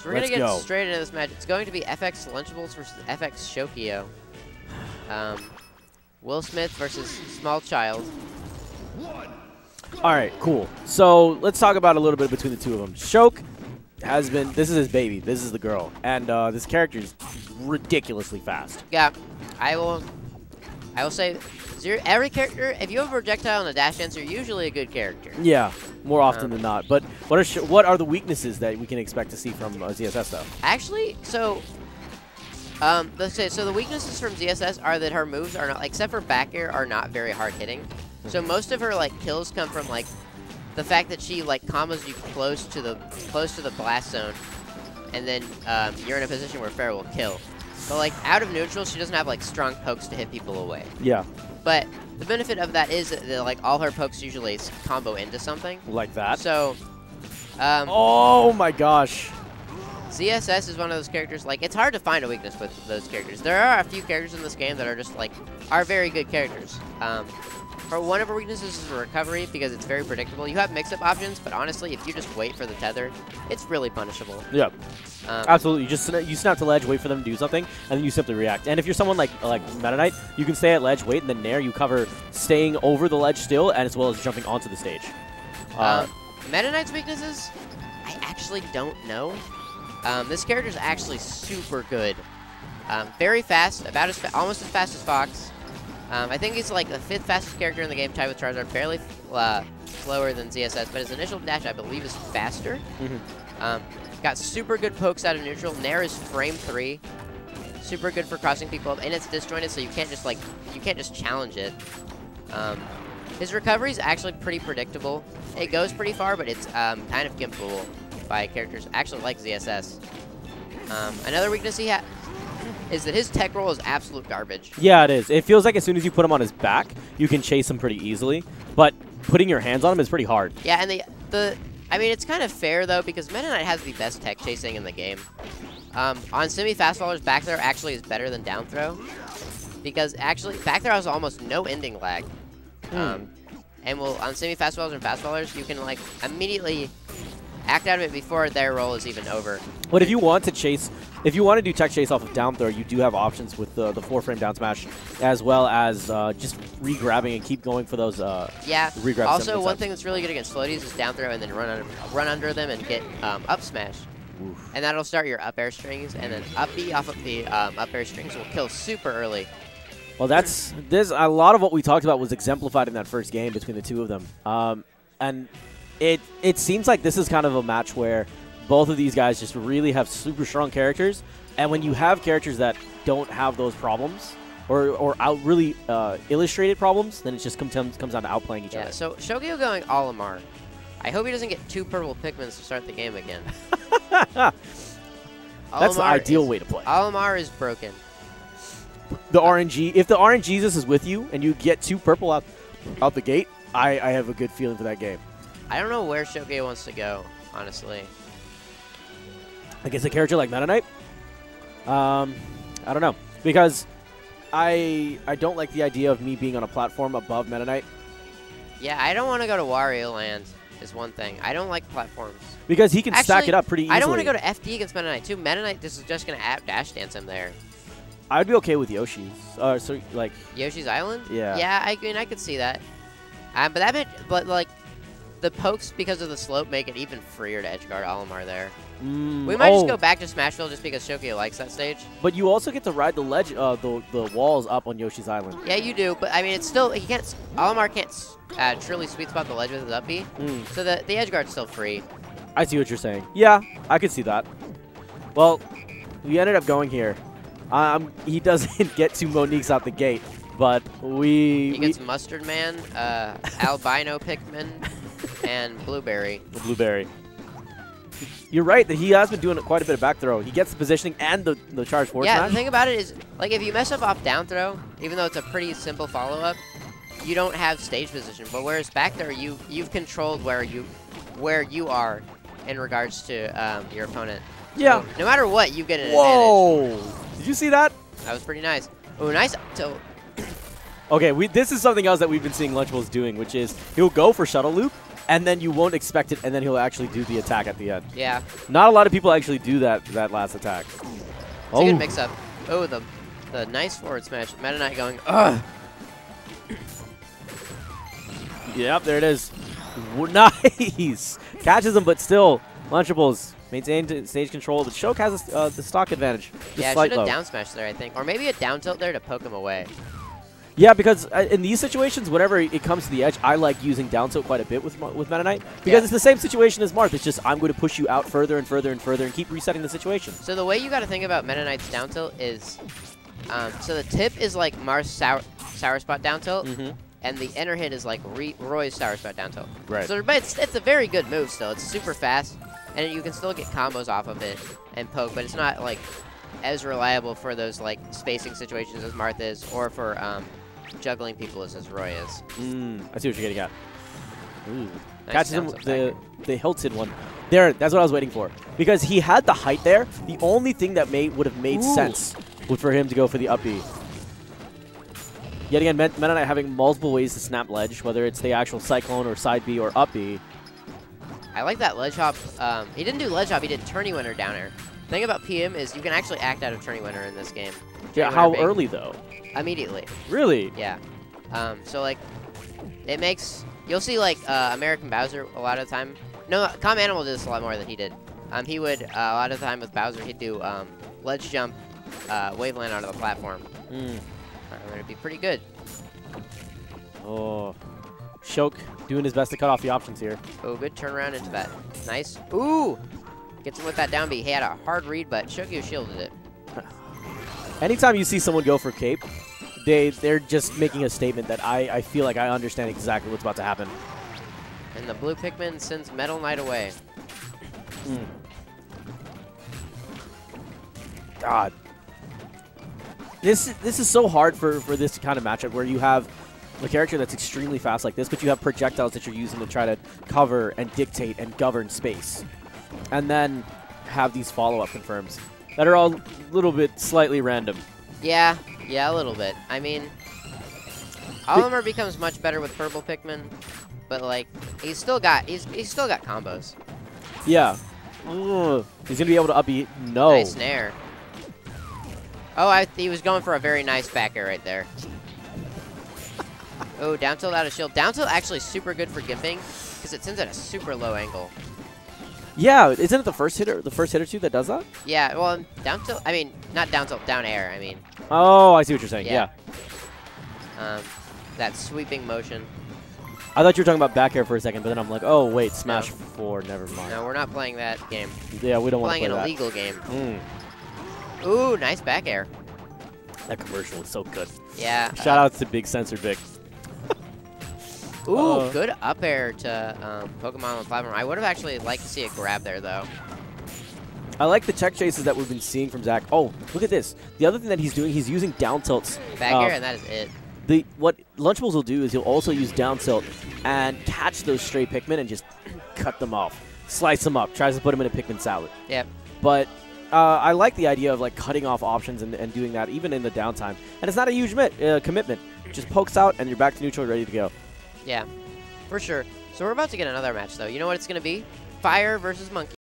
So we're going to get straight into this match. It's going to be FX Lunchables versus FX Shokio. Will Smith versus Small Child. All right, cool. So let's talk about a little bit between the two of them. Shok has been, this is his baby. This is the girl. And this character is ridiculously fast. Yeah, I will say, every character, if you have a projectile and a dash dance, you're usually a good character. Yeah, more often than not. But what are the weaknesses that we can expect to see from ZSS, though? Actually, so let's say, so the weaknesses from ZSS are that her moves are not, except for back air, are not very hard hitting. So most of her like kills come from like the fact that she like combos you close to the blast zone, and then you're in a position where Fair will kill. But like out of neutral, she doesn't have like strong pokes to hit people away. Yeah. But the benefit of that is that like all her pokes usually combo into something. Like that. So. Oh my gosh. ZSS is one of those characters, like, it's hard to find a weakness with those characters. There are a few characters in this game that are just, like, are very good characters. One of her weaknesses is recovery, because it's very predictable. You have mix-up options, but honestly, if you just wait for the tether, it's really punishable. Yep. Absolutely. You snap to ledge, wait for them to do something, and then you simply react. And if you're someone like Meta Knight, you can stay at ledge, wait, and then nair, you cover staying over the ledge still, and as well as jumping onto the stage. Meta Knight's weaknesses? I actually don't know. This character is actually super good. Very fast, almost as fast as Fox. I think he's like the 5th fastest character in the game, tied with Charizard, barely slower than ZSS, but his initial dash, I believe, is faster. Got super good pokes out of neutral. Nair is frame 3. Super good for crossing people up, and it's disjointed, so you can't just challenge it. His recovery is actually pretty predictable. It goes pretty far, but it's kind of gimpable by characters actually like ZSS. Another weakness he has is that his tech roll is absolute garbage. Yeah, it is. It feels like as soon as you put him on his back, you can chase him pretty easily, but putting your hands on him is pretty hard. Yeah, and I mean, it's kind of fair, though, because Meta Knight has the best tech chasing in the game. On semi-fast fallers, back throw actually is better than down throw, because actually back throw has almost no ending lag. And on semi-fast fallers and fast fallers, you can, like, immediately act out of it before their roll is even over. But if you want to chase, if you want to do tech chase off of down throw, you do have options with the 4-frame down smash, as well as just re-grabbing and keep going for those re-grabs. Also, one thing that's really good against floaties is down throw and then run under them and get up smash. Oof. And that'll start your up air strings, and then up B off of the up air strings will kill super early. Well, there's a lot of what we talked about was exemplified in that first game between the two of them. And it seems like this is kind of a match where both of these guys just really have super strong characters, and when you have characters that don't have those problems or really illustrated problems, then it just comes down to outplaying each other. So Shokio going Olimar. I hope he doesn't get 2 purple Pikmins to start the game again. That's the ideal way to play. Olimar is broken. The RNG, if the RNGesus is with you and you get 2 purple out the gate, I have a good feeling for that game. I don't know where Shokio wants to go, honestly. Against a character like Meta Knight? I don't know. Because I don't like the idea of me being on a platform above Meta Knight. Yeah, I don't want to go to Wario Land is one thing. I don't like platforms. Because he can stack it up pretty easily. I don't want to go to FD against Meta Knight, too. Meta Knight is just going to dash dance him there. I'd be okay with Yoshi's. So like Yoshi's Island? Yeah. Yeah, I mean, I could see that. But like, the pokes, because of the slope, make it even freer to edgeguard Olimar there. We might just go back to Smashville just because Shokio likes that stage. But you also get to ride the ledge, the walls up on Yoshi's Island. Yeah, you do. But I mean, it's still Olimar can't truly sweet spot the ledge with his up B. So the edgeguard's still free. I see what you're saying. Yeah, I could see that. Well, we ended up going here. He doesn't get 2 Moniques out the gate, but he gets Mustard Man, Albino Pikmin, and Blueberry. Blueberry. You're right that he has been doing quite a bit of back throw. He gets the positioning and the charge forward smash. The thing about it is, like, if you mess up off down throw, even though it's a pretty simple follow-up, you don't have stage position. But whereas back there, you've controlled where you are in regards to your opponent. Yeah. So no matter what, you get an advantage. Did you see that? That was pretty nice. Oh, nice tilt. Okay, this is something else that we've been seeing Lunchables doing, which is he'll go for shuttle loop, and then you won't expect it, and then he'll actually do the attack at the end. Yeah. Not a lot of people actually do that last attack. It's a good mix-up. Oh, the nice forward smash. Meta Knight going, ugh. Yep, there it is. Nice. Catches him, but still, Lunchables maintained stage control. But Shok has the stock advantage. Yeah, should have down smash there, I think. Or maybe a down tilt there to poke him away. Yeah, because in these situations, whenever it comes to the edge, I like using down tilt quite a bit with Meta Knight. Because it's the same situation as Marth. It's just I'm going to push you out further and further and further and keep resetting the situation. So the way you got to think about Meta Knight's down tilt is, so the tip is like Marth's sour spot down tilt. And the enter hit is like Roy's sour spot down tilt. Right. So but it's a very good move still. It's super fast, and you can still get combos off of it and poke, but it's not like as reliable for those like spacing situations as Marth is, or for juggling people as Roy is. I see what you're getting at. Ooh. Nice. Catches him with the hilted one. There, that's what I was waiting for. Because he had the height there. The only thing that would have made sense was for him to go for the up B. Yet again, Meta Knight having multiple ways to snap ledge, whether it's the actual Cyclone or side B or up B. I like that ledge hop. He didn't do ledge hop, he did tourney winner down air. The thing about PM is you can actually act out of tourney winner in this game. Yeah, how early though? Immediately. Really? Yeah. So like, it makes, you'll see like American Bowser a lot of the time. No, Calm Animal did this a lot more than he did. He would, a lot of the time with Bowser, he'd do ledge jump, wave land onto the platform. It'd be pretty good. Oh, Shok doing his best to cut off the options here. Oh, good turnaround into that. Nice. Ooh! Gets him with that down B. He had a hard read, but Shokio shielded it. Anytime you see someone go for cape, they're just making a statement that I feel like I understand exactly what's about to happen. And the blue Pikmin sends Metal Knight away. God. This is so hard for this kind of matchup where you have a character that's extremely fast like this, but you have projectiles that you're using to try to cover and dictate and govern space. And then have these follow-up confirms that are all a little bit slightly random. Yeah, a little bit. I mean, Oliver becomes much better with purple Pikmin, but like he's still got combos. Yeah. Ugh. He's gonna be able to up B. No. Nice nair. Oh, he was going for a very nice back air right there. Oh, down tilt out of shield. Down tilt actually super good for gimping because it sends at a super low angle. Yeah, isn't it the first hitter too that does that? Yeah, well, down tilt. I mean, not down tilt, down air. I mean. Oh, I see what you're saying. Yeah. That sweeping motion. I thought you were talking about back air for a second, but then I'm like, oh wait, Smash 4. Never mind. No, we're not playing that game. Yeah, we don't want to play that. Playing an illegal game. Ooh, nice back air. That commercial is so good. Yeah. Shout out to Big Sensor Big. Ooh, good up air to Pokemon on the platform. I would have actually liked to see a grab there, though. I like the check chases that we've been seeing from Zach. Oh, look at this. The other thing that he's doing, he's using down tilts. Back air, and that is it. What Lunchables will do is he'll also use down tilt and catch those stray Pikmin and just cut them off. Slice them up. Tries to put them in a Pikmin salad. Yep. But I like the idea of like cutting off options and doing that even in the downtime. And it's not a huge commitment. Just pokes out and you're back to neutral, ready to go. Yeah, for sure. So we're about to get another match, though. You know what it's going to be? Fire versus Monkey.